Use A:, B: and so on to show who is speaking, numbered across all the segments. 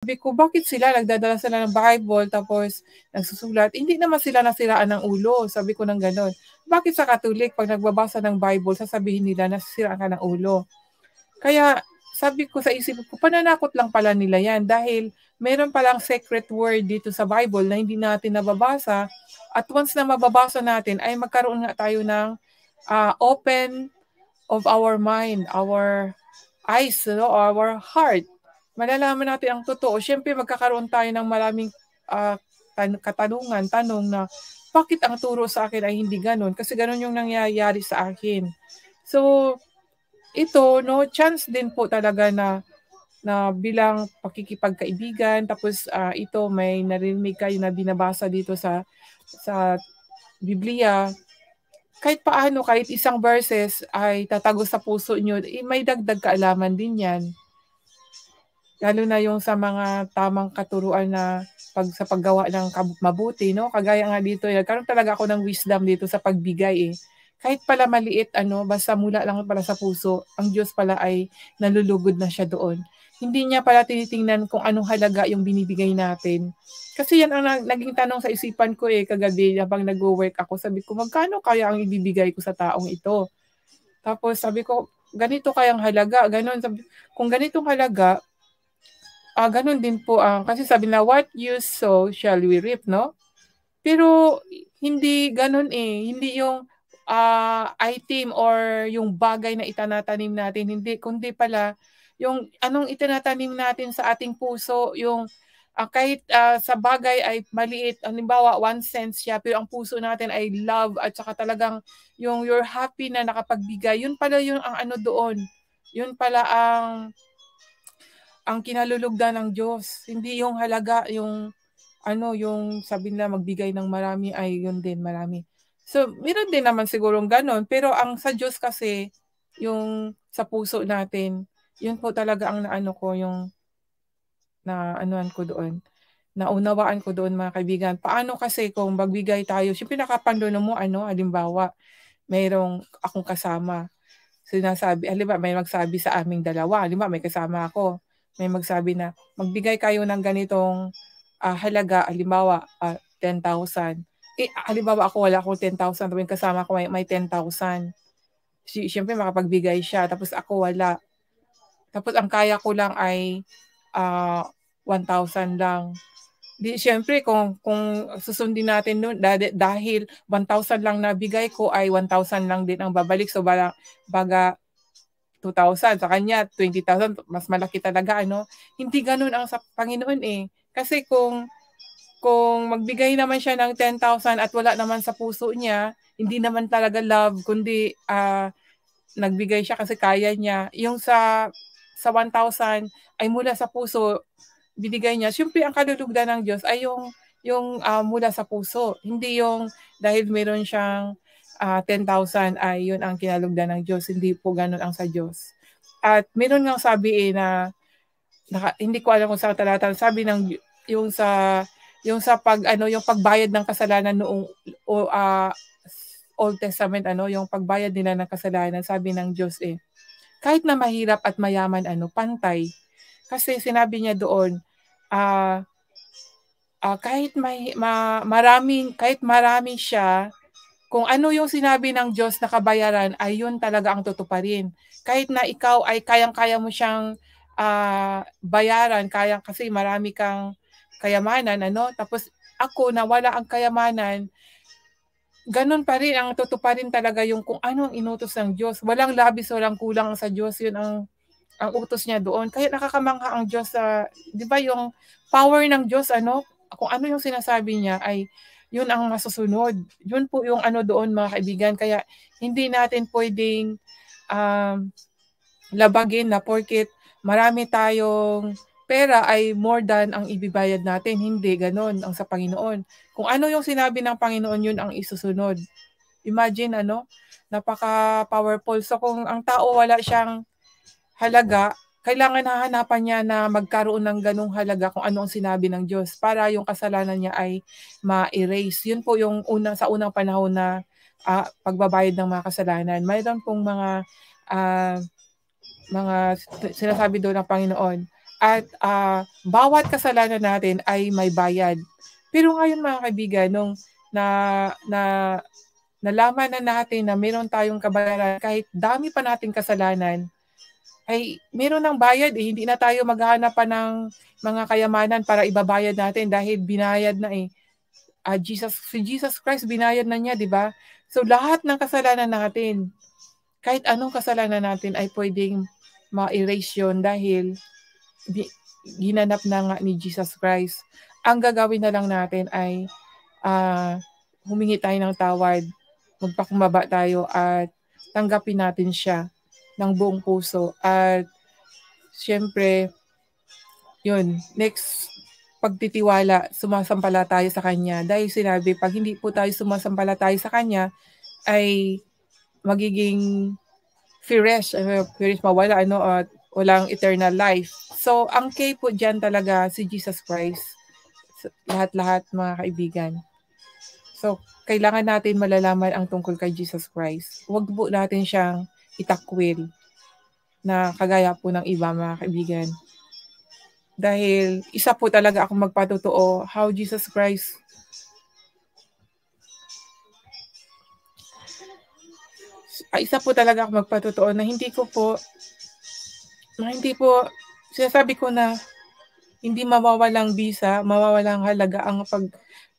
A: Sabi ko, bakit sila nagdadala sila ng Bible tapos nagsusulat? Hindi naman sila nasiraan ng ulo. Sabi ko ng gano'n. Bakit sa Katolik, pag nagbabasa ng Bible, sasabihin nila nasisiraan ka ng ulo? Kaya sabi ko sa isip ko, pananakot lang pala nila yan dahil meron palang secret word dito sa Bible na hindi natin nababasa. At once na mababasa natin, ay magkaroon nga tayo ng open of our mind, our eyes, our heart. Malalaman natin ang totoo. Siyempre, magkakaroon tayo ng maraming tanong na bakit ang turo sa akin ay hindi ganun? Kasi ganun yung nangyayari sa akin. So, ito, chance din po talaga na bilang pakikipagkaibigan. Tapos, ito, may narinig kayo na binabasa dito sa Biblia. Kahit paano, kahit isang verses ay tatago sa puso nyo, may dagdag kaalaman din yan. Lalo na yung sa mga tamang katuruan na sa paggawa ng mabuti, no? Kagaya nga dito, nagkaroon talaga ako ng wisdom dito sa pagbigay. Kahit pala maliit, basta mula lang pala sa puso, ang Diyos pala ay nalulugod na siya doon. Hindi niya pala tinitingnan kung anong halaga yung binibigay natin. Kasi yan ang naging tanong sa isipan ko kagabi habang nag-work ako. Sabi ko, magkano kaya ang ibibigay ko sa taong ito? Tapos sabi ko, ganito kayang halaga. Ganon, kung ganitong halaga, ganun din po. Kasi sabi na, what you sow shall we reap, no? Pero hindi ganun Hindi yung item or yung bagay na itinatanim natin. Hindi, kundi pala yung anong itinatanim natin sa ating puso, yung kahit sa bagay ay maliit, halimbawa 1 cent siya, pero ang puso natin ay love at saka talagang yung you're happy na nakapagbigay, yun pala yung ang ano doon. Yun pala ang kinalulugdan ng Diyos. Hindi yung halaga, yung yung sabi na magbigay ng marami ay yun din marami. So, meron din naman sigurong ganon. Pero ang sa Diyos kasi, yung sa puso natin, yun po talaga ang naano ko, yung naanuan ko doon. Naunawaan ko doon mga kaibigan. Paano kasi kung magbigay tayo, siyempre nakapandono mo, halimbawa, mayroong akong kasama. Sinasabi, halimbawa may magsabi sa aming dalawa, halimbawa may kasama ako, may magsabi na, magbigay kayo ng ganitong halaga, halimbawa 10,000. Halimbawa ako wala akong 10,000, tapos kasama ko may 10,000. Siyempre makapagbigay siya, tapos ako wala. Tapos ang kaya ko lang ay 1,000 lang. Siyempre kung susundin natin noon dahil 1,000 lang nabigay ko ay 1,000 lang din ang babalik. So baga 2,000 sa kanya, 20,000, mas malaki talaga Hindi ganoon ang sa Panginoon Kasi kung magbigay naman siya ng 10,000 at wala naman sa puso niya, hindi naman talaga love, kundi nagbigay siya kasi kaya niya. Yung sa 1,000 ay mula sa puso, binigay niya. Siyempre, ang kalulugdan ng Diyos ay yung mula sa puso. Hindi yung dahil meron siyang 10,000 ay yun ang kinalugdan ng Diyos. Hindi po ganun ang sa Diyos. At meron nga sabi na hindi ko alam kung saan talata, sabi ng yung sa yung pagbayad ng kasalanan noong Old Testament, yung pagbayad nila ng kasalanan, sabi ng Diyos kahit na mahirap at mayaman, pantay. Kasi sinabi niya doon, kahit marami siya, kung ano yung sinabi ng Diyos na kabayaran, ay yun talaga ang tutuparin. Kahit na ikaw ay kayang-kaya mo siyang bayaran, kasi marami kang kayamanan, tapos ako na wala ang kayamanan, ganun pa rin ang tutuparin talaga yung kung ano ang inutos ng Diyos. Walang labis, walang kulang sa Diyos. Yun ang utos niya doon. Kaya nakakamangha ang Diyos di ba yung power ng Diyos, kung ano yung sinasabi niya ay yun ang masusunod. Yun po yung doon mga kaibigan. Kaya hindi natin pwedeng labagin na porket marami tayong pera ay more than ang ibibayad natin. Hindi, ganon ang sa Panginoon. Kung ano yung sinabi ng Panginoon, yun ang isusunod. Imagine, napaka-powerful. So kung ang tao wala siyang halaga, kailangan hahanapan niya na magkaroon ng ganung halaga kung ano ang sinabi ng Diyos para yung kasalanan niya ay ma-erase. Yun po yung sa unang panahon na pagbabayad ng mga kasalanan. Mayroon pong mga sinasabi doon ng Panginoon, at bawat kasalanan natin ay may bayad. Pero ngayon mga kaibigan, nung na na nalaman na natin na meron tayong kabayaran kahit dami pa nating kasalanan, ay meron ng bayad, eh, hindi na tayo maghahanap pa ng mga kayamanan para ibabayad natin dahil binayad na, eh. Si Jesus Christ binayad na niya, 'di ba? So lahat ng kasalanan natin, kahit anong kasalanan natin ay puwedeng ma-erase 'yun dahil ginanap na nga ni Jesus Christ. Ang gagawin na lang natin ay, humingi tayo ng tawad, magpakumbaba tayo at tanggapin natin siya ng buong puso at siyempre, yun, next pagtitiwala, sumasampalataya sa kanya dahil sinabi 'pag hindi po tayo sumasampalataya sa kanya ay magiging furious, mawala ano at walang eternal life. So, ang key po diyan talaga si Jesus Christ, lahat-lahat mga kaibigan. So, kailangan natin malalaman ang tungkol kay Jesus Christ. Huwag po natin siyang itakwil na kagaya po ng iba mga kaibigan. Dahil isa po talaga akong magpatotoo how Jesus Christ isa po talaga akong magpatotoo na hindi po sinasabi ko na hindi mawawalang bisa, mawawalang halaga ang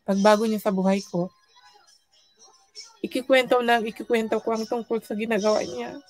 A: pagbago niya sa buhay ko. Ikikwento ko ang tungkol sa ginagawa niya.